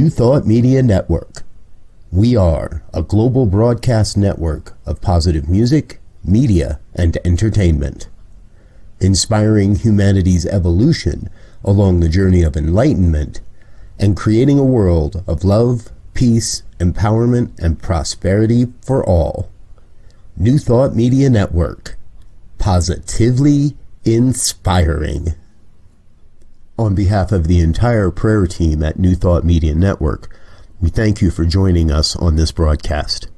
New Thought Media Network. We are a global broadcast network of positive music, media, and entertainment, inspiring humanity's evolution along the journey of enlightenment and creating a world of love, peace, empowerment, and prosperity for all. New Thought Media Network. Positively inspiring. On behalf of the entire prayer team at New Thought Media Network, we thank you for joining us on this broadcast.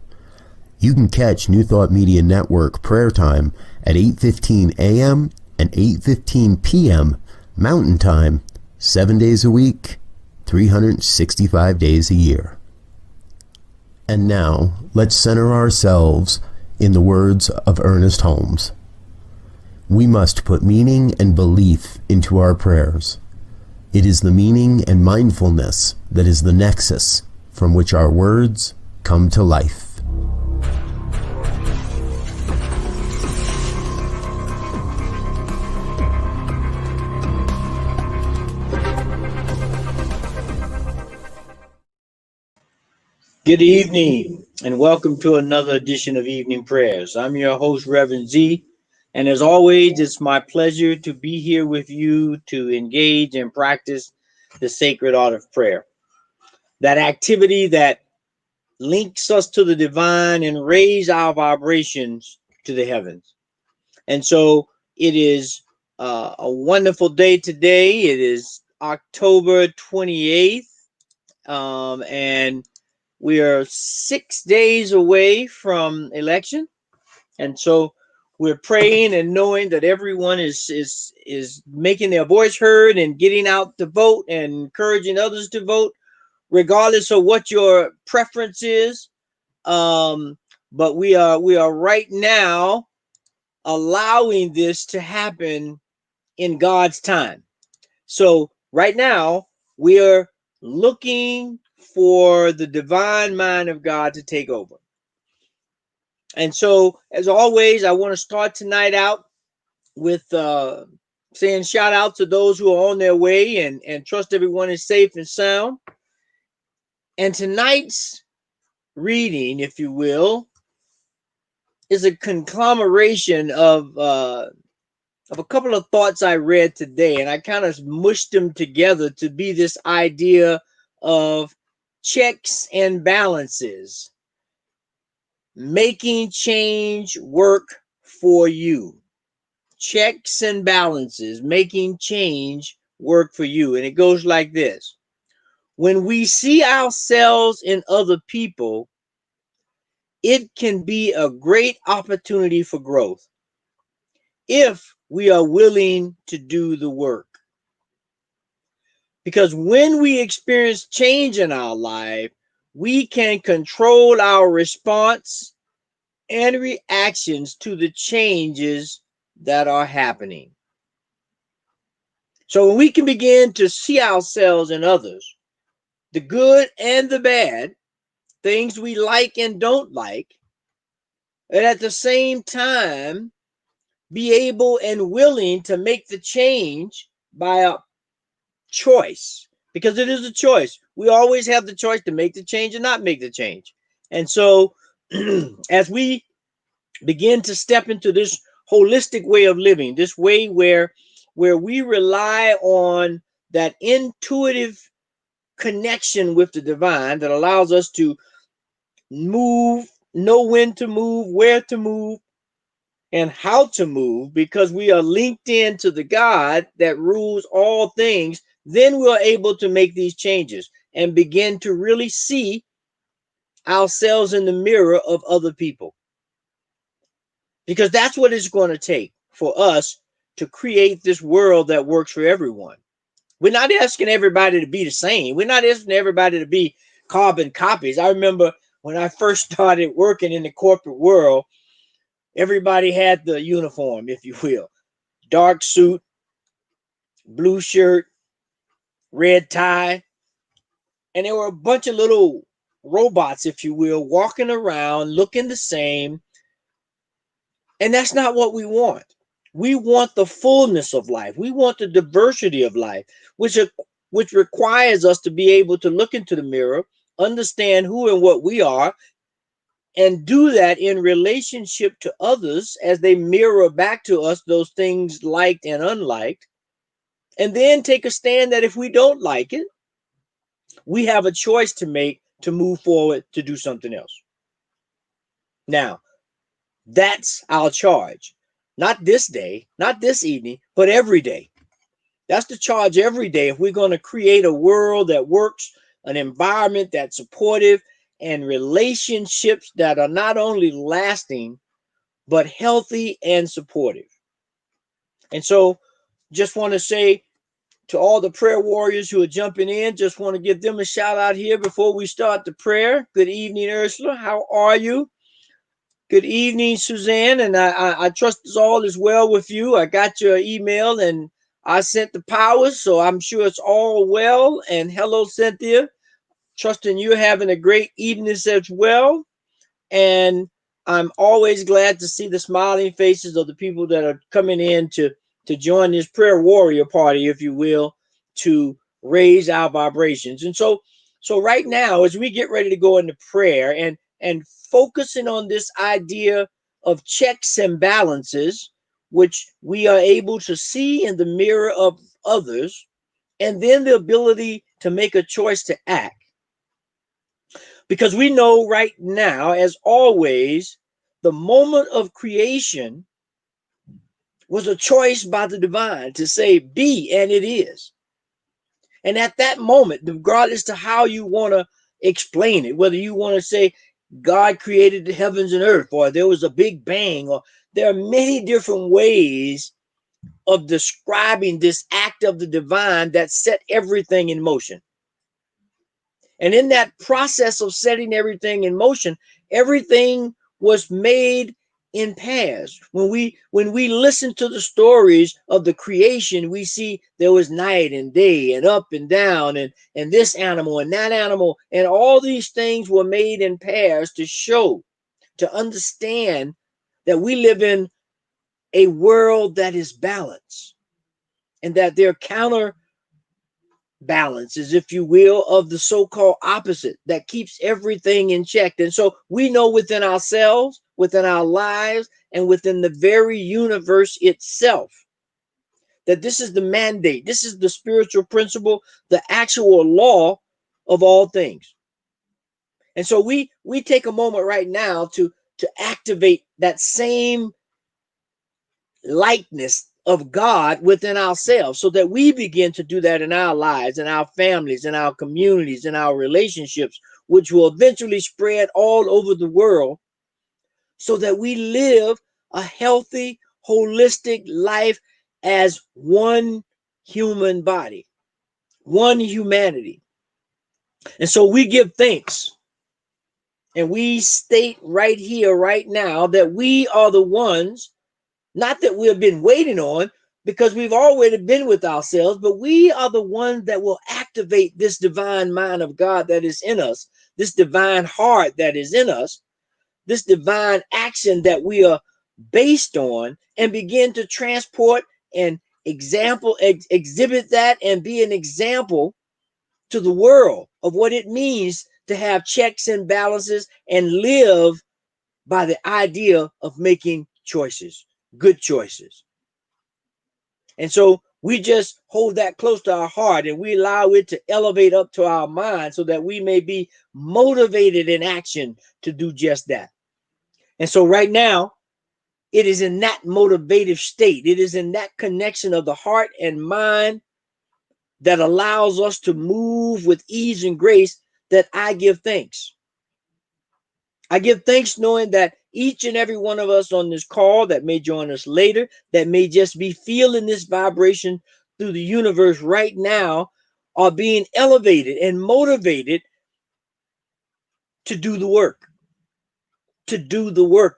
You can catch New Thought Media Network prayer time at 8:15 a.m. and 8:15 p.m. Mountain Time, 7 days a week, 365 days a year. And now, let's center ourselves in the words of Ernest Holmes. We must put meaning and belief into our prayers. It is the meaning and mindfulness that is the nexus from which our words come to life. Good evening, and welcome to another edition of Evening Prayers. I'm your host, Reverend Z, and as always, it's my pleasure to be here with you to engage and practice the sacred art of prayer. That activity that links us to the divine and raise our vibrations to the heavens. And so it is a wonderful day today. It is October 28th, and we are 6 days away from election. And so we're praying and knowing that everyone is making their voice heard and getting out to vote and encouraging others to vote, regardless of what your preference is. But we are right now allowing this to happen in God's time. So right now we are looking for the divine mind of God to take over. And so, as always, I want to start tonight out with saying shout out to those who are on their way and trust everyone is safe and sound. And tonight's reading, if you will, is a conglomeration of a couple of thoughts I read today, and I kind of mushed them together to be this idea of checks and balances. Making change work for you. Checks and balances, making change work for you. And it goes like this. When we see ourselves in other people, it can be a great opportunity for growth if we are willing to do the work. Because when we experience change in our life, we can control our response and reactions to the changes that are happening. So when we can begin to see ourselves in others, the good and the bad, things we like and don't like, and at the same time be able and willing to make the change by a choice, because it is a choice. We always have the choice to make the change and not make the change. And so as we begin to step into this holistic way of living, this way where we rely on that intuitive connection with the divine that allows us to move, know when to move, where to move, and how to move, because we are linked into the God that rules all things, then we're able to make these changes and begin to really see ourselves in the mirror of other people. Because that's what it's going to take for us to create this world that works for everyone. We're not asking everybody to be the same. We're not asking everybody to be carbon copies. I remember when I first started working in the corporate world, everybody had the uniform, if you will. Dark suit, blue shirt, red tie. And there were a bunch of little robots, if you will, walking around looking the same. And that's not what we want. We want the fullness of life. We want the diversity of life, which which requires us to be able to look into the mirror, understand who and what we are, and do that in relationship to others as they mirror back to us those things liked and unliked, and then take a stand that if we don't like it, we have a choice to make to move forward to do something else. Now, that's our charge. Not this day, not this evening, but every day. That's the charge every day if we're going to create a world that works, an environment that's supportive, and relationships that are not only lasting, but healthy and supportive. And so, just want to say to all the prayer warriors who are jumping in, just want to give them a shout out here before we start the prayer. Good evening, Ursula. How are you? Good evening, Suzanne. And I trust all is well with you. I got your email and I sent the powers, so I'm sure it's all well. And hello, Cynthia. Trusting you're having a great evening as well. And I'm always glad to see the smiling faces of the people that are coming in to join this prayer warrior party, if you will, to raise our vibrations. And so right now, as we get ready to go into prayer and focusing on this idea of checks and balances, which we are able to see in the mirror of others, and then the ability to make a choice to act. Because we know right now, as always, the moment of creation was a choice by the divine to say, be, and it is. And at that moment, regardless to how you want to explain it, whether you want to say God created the heavens and earth, or there was a big bang, or there are many different ways of describing this act of the divine that set everything in motion. And in that process of setting everything in motion, everything was made in pairs. When we listen to the stories of the creation, we see there was night and day and up and down and this animal and that animal, and all these things were made in pairs to show, to understand that we live in a world that is balanced and that there are counterbalances, if you will, of the so-called opposite that keeps everything in check. And so we know within ourselves, within our lives, and within the very universe itself, that this is the mandate, this is the spiritual principle, the actual law of all things. And so we take a moment right now to activate that same likeness of God within ourselves, so that we begin to do that in our lives, in our families, in our communities, in our relationships, which will eventually spread all over the world, so that we live a healthy, holistic life as one human body, one humanity. And so we give thanks. And we state right here, right now, that we are the ones, not that we have been waiting on, because we've already been with ourselves, but we are the ones that will activate this divine mind of God that is in us, this divine heart that is in us, this divine action that we are based on, and begin to transport and exhibit that and be an example to the world of what it means to have checks and balances and live by the idea of making choices, good choices. And so we just hold that close to our heart and we allow it to elevate up to our mind so that we may be motivated in action to do just that. And so right now, it is in that motivative state, it is in that connection of the heart and mind that allows us to move with ease and grace that I give thanks. I give thanks knowing that each and every one of us on this call that may join us later, that may just be feeling this vibration through the universe right now, are being elevated and motivated to do the work,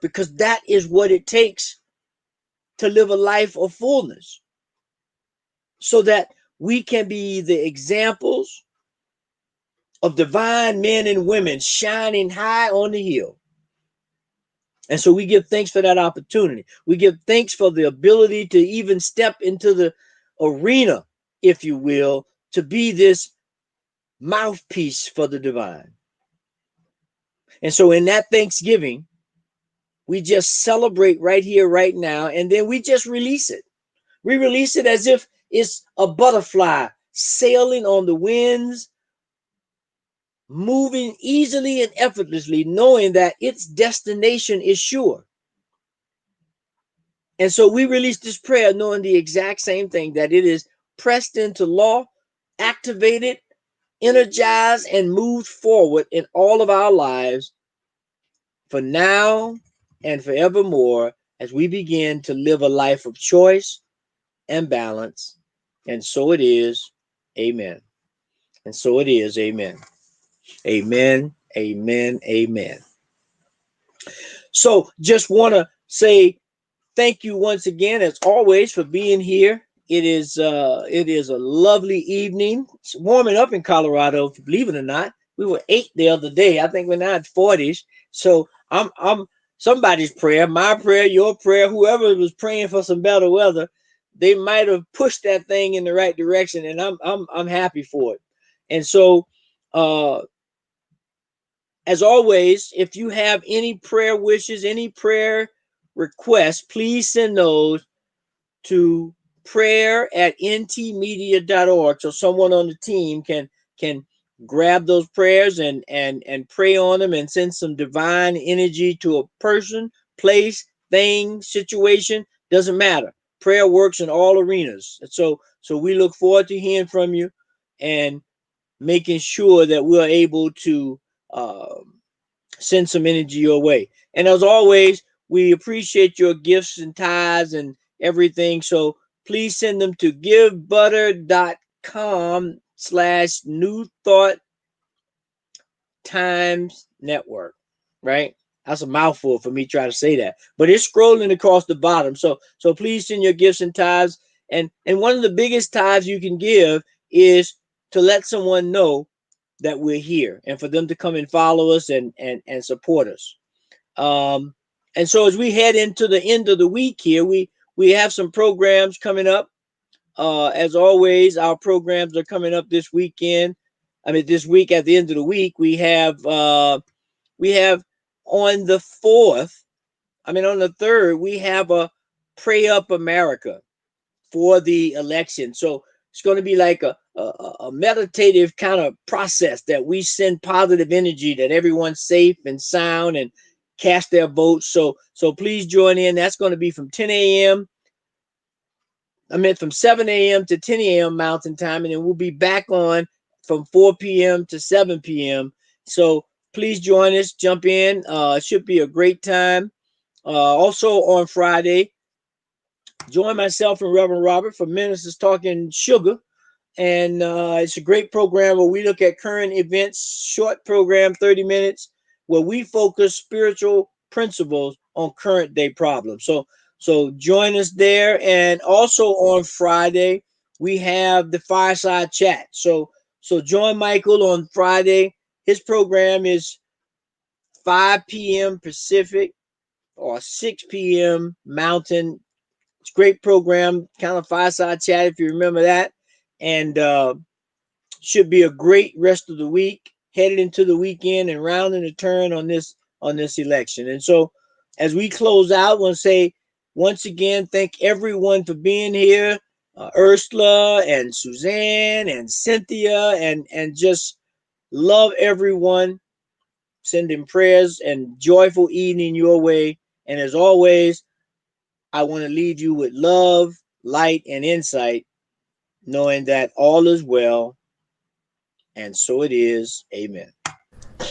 because that is what it takes to live a life of fullness, so that we can be the examples of divine men and women shining high on the hill. And so we give thanks for that opportunity. We give thanks for the ability to even step into the arena, if you will, to be this mouthpiece for the divine. And so in that Thanksgiving, we just celebrate right here, right now, and then we just release it. We release it as if it's a butterfly sailing on the winds, moving easily and effortlessly, knowing that its destination is sure. And so we release this prayer knowing the exact same thing, that it is pressed into law, activated, energized, and moved forward in all of our lives for now and forevermore as we begin to live a life of choice and balance. And so it is. Amen. And so it is. Amen. Amen. Amen. Amen. So just want to say thank you once again, as always, for being here. It is a lovely evening. It's warming up in Colorado, believe it or not. We were 8 the other day. I think we're now at 40s. So I'm somebody's prayer, my prayer, your prayer, whoever was praying for some better weather, they might have pushed that thing in the right direction, and I'm happy for it. And so as always, if you have any prayer wishes, any prayer requests, please send those to prayer@ntmedia.org so someone on the team can grab those prayers and pray on them and send some divine energy to a person, place, thing, situation. Doesn't matter. Prayer works in all arenas. And so we look forward to hearing from you and making sure that we're able to send some energy your way. And as always, we appreciate your gifts and tithes and everything. So please send them to givebutter.com/New Thought Times Network, right? That's a mouthful for me trying to say that, but it's scrolling across the bottom. So please send your gifts and tithes. And one of the biggest tithes you can give is to let someone know that we're here and for them to come and follow us and support us. And so as we head into the end of the week here, we have some programs coming up. As always, our programs are coming up this weekend. This week at the end of the week, we have on the 4th, on the 3rd, we have a Pray Up America for the election. So it's going to be like a meditative kind of process that we send positive energy that everyone's safe and sound and cast their votes. So please join in. That's going to be from 10 a.m. From 7 a.m. to 10 a.m. Mountain Time, and then we'll be back on from 4 p.m. to 7 p.m. So please join us, jump in. It should be a great time. Also on Friday, join myself and Reverend Robert for Ministers Talking Sugar. And it's a great program where we look at current events, short program, 30 minutes, where we focus spiritual principles on current day problems. So join us there. And also on Friday, we have the Fireside Chat. So join Michael on Friday. His program is 5 p.m. Pacific or 6 p.m. Mountain. It's a great program, kind of Fireside Chat, if you remember that. And should be a great rest of the week, headed into the weekend and rounding the turn on this election. And so as we close out, I want to say once again, thank everyone for being here. Ursula and Suzanne and Cynthia, and just love everyone. Sending prayers and joyful evening your way. And as always, I want to leave you with love, light, and insight, knowing that all is well, and so it is. Amen.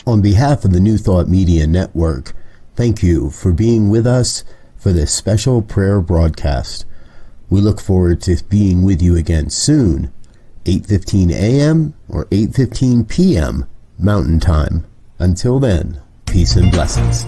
On behalf of the New Thought Media Network, thank you for being with us for this special prayer broadcast. We look forward to being with you again soon, 8:15 a.m. or 8:15 p.m. Mountain Time. Until then, peace and blessings.